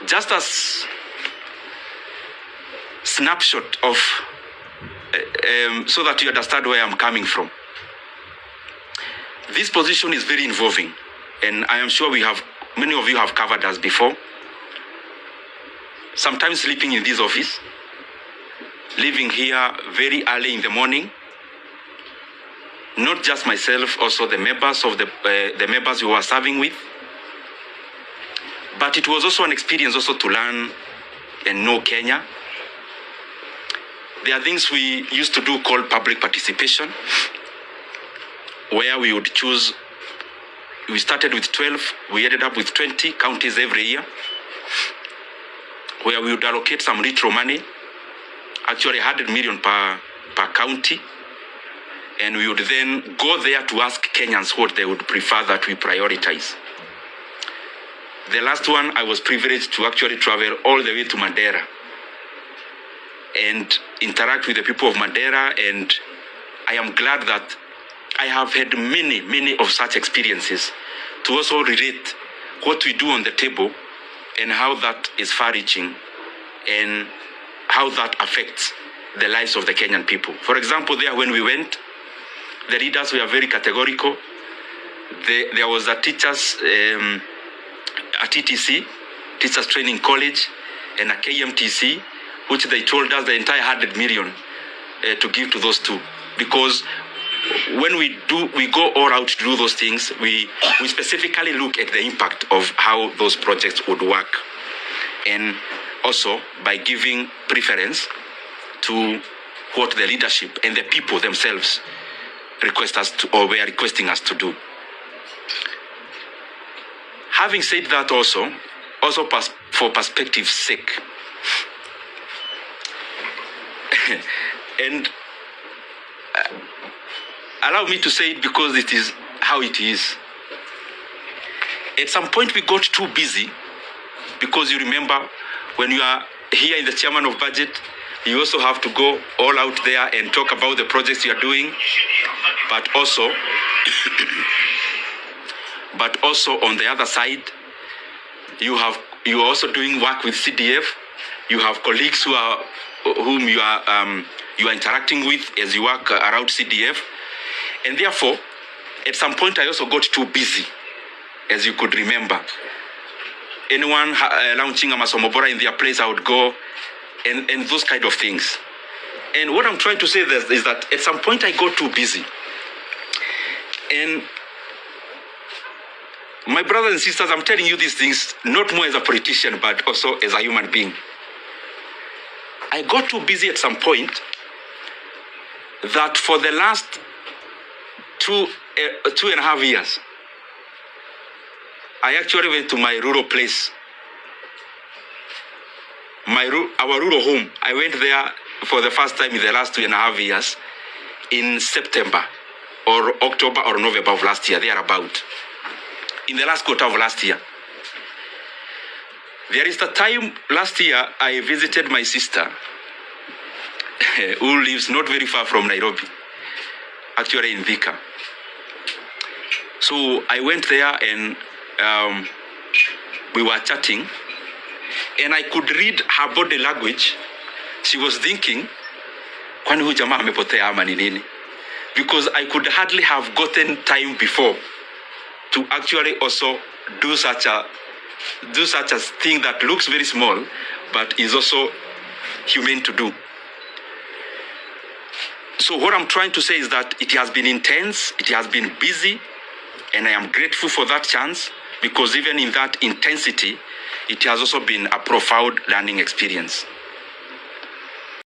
just as snapshot of, so that you understand where I'm coming from. This position is very involving, and I am sure many of you have covered us before. Sometimes sleeping in this office, leaving here very early in the morning. Not just myself, also the members of the members we were serving with. But it was also an experience also to learn and know Kenya. There are things we used to do called public participation, where we would choose. We started with 12, we ended up with 20 counties every year, where we would allocate some retro money, actually 100 million per county, and we would then go there to ask Kenyans what they would prefer that we prioritize. The last one, I was privileged to actually travel all the way to Mandera and interact with the people of Mandera, and I am glad that I have had many of such experiences to also relate what we do on the table and how that is far-reaching and how that affects the lives of the Kenyan people. For example, there when we went, the leaders were very categorical. There was a teachers, a TTC, Teachers Training College, and a KMTC, which they told us the entire 100 million to give to those two. Because when we go all out to do those things, we specifically look at the impact of how those projects would work. And also by giving preference to what the leadership and the people themselves request us to, or were requesting us to do. Having said that, also for perspective's sake, and allow me to say it because it is how it is. At some point we got too busy, because you remember when you are here in the chairman of budget, you also have to go all out there and talk about the projects you are doing, but also on the other side, you are also doing work with CDF. You have colleagues whom you are interacting with as you work around CDF, and therefore, at some point, I also got too busy, as you could remember. Anyone launching a Masomobora in their place, I would go, and those kind of things. And what I'm trying to say is that at some point I got too busy. And my brothers and sisters, I'm telling you these things not more as a politician, but also as a human being. I got too busy at some point that for the last two and a half years, I actually went to my rural place, our rural home. I went there for the first time in the last 2.5 years in September or October or November of last year, thereabout. In the last quarter of last year. There is the time last year I visited my sister who lives not very far from Nairobi, actually in Thika. So I went there and we were chatting, and I could read her body language. She was thinking, kwani huyu jamaa amepotea ama ni nini? Because I could hardly have gotten time before to actually also do such a thing that looks very small, but is also humane to do. So what I'm trying to say is that it has been intense, it has been busy, and I am grateful for that chance, because even in that intensity, it has also been a profound learning experience.